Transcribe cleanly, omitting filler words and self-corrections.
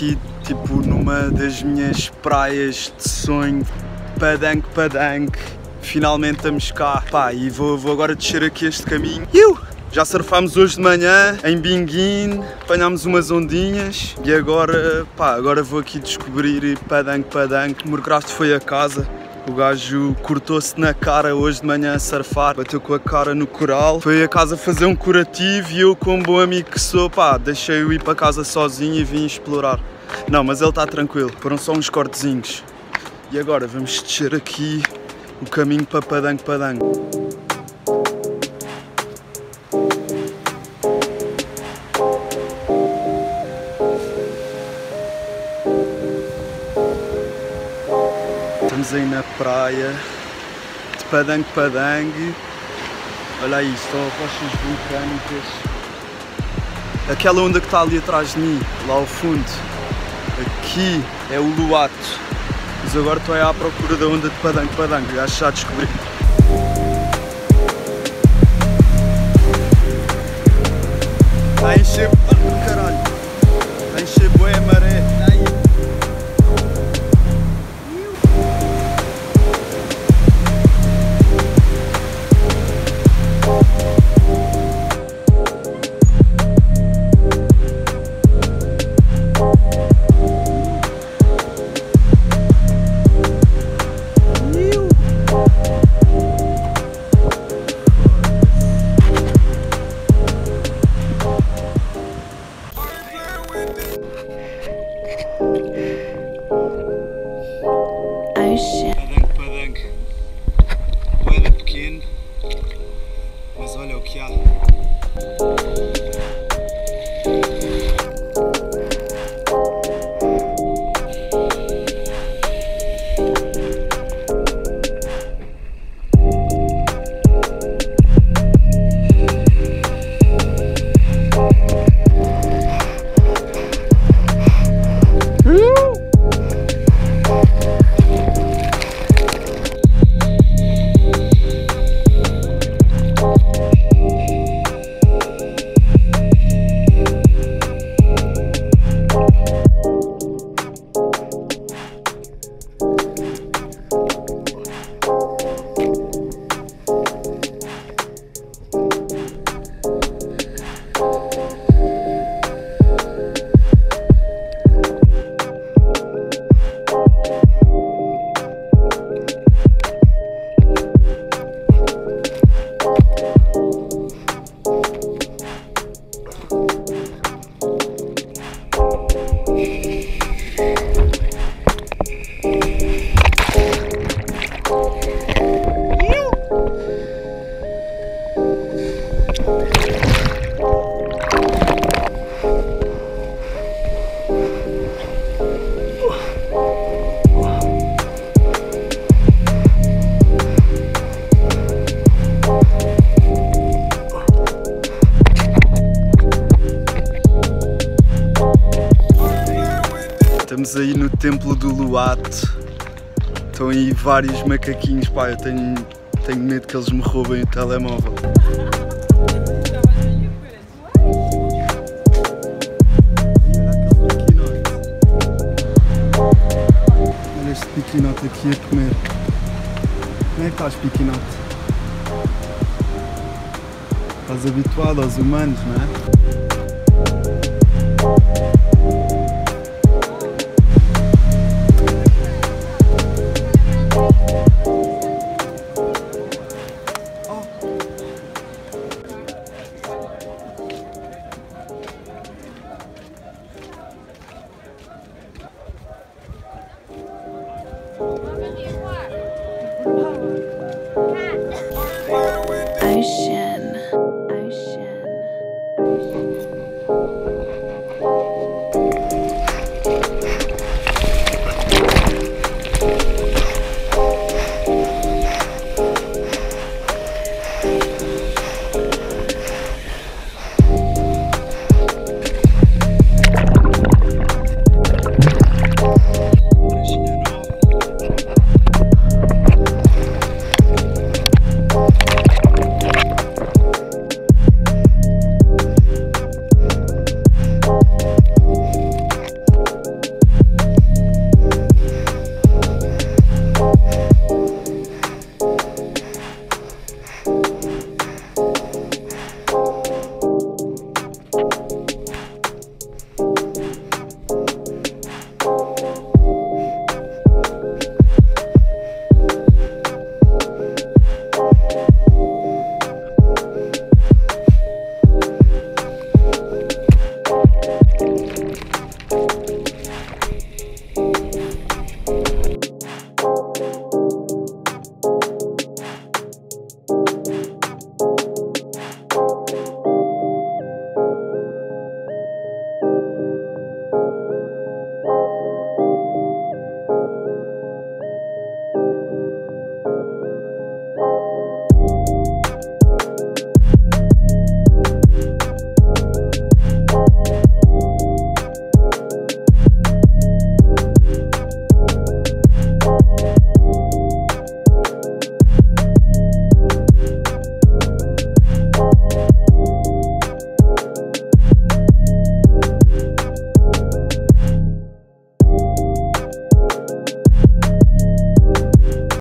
aqui tipo numa das minhas praias de sonho, Padang. Finalmente estamos cá, pá, e vou agora descer aqui este caminho. Já surfámos hoje de manhã em Binguin, apanhámos umas ondinhas e agora, pá, agora vou aqui descobrir Padang. O meu craft foi a casa. O gajo cortou-se na cara hoje de manhã a surfar, bateu com a cara no coral. Foi a casa fazer um curativo e eu, como bom amigo que sou, pá, deixei-o ir para casa sozinho e vim explorar. Não, mas ele está tranquilo, foram só uns cortezinhos. E agora vamos descer aqui o caminho para Padang. Estamos aí na praia de Padang. Olha aí, só rochas vulcânicas. Aquela onda que está ali atrás de mim, lá ao fundo, aqui é o Uluwatu. Mas agora estou aí à procura da onda de Padang, acho que já descobri. Está a encher do caralho, está a encher bué a maré. Padang. Não era pequeno, mas olha o que há. Estamos aí no templo do Uluwatu. Estão aí vários macaquinhos, pá, eu tenho medo que eles me roubem o telemóvel. Olha este piquinote aqui a comer. Como é que estás, piquinote? Estás habituado aos humanos, não é?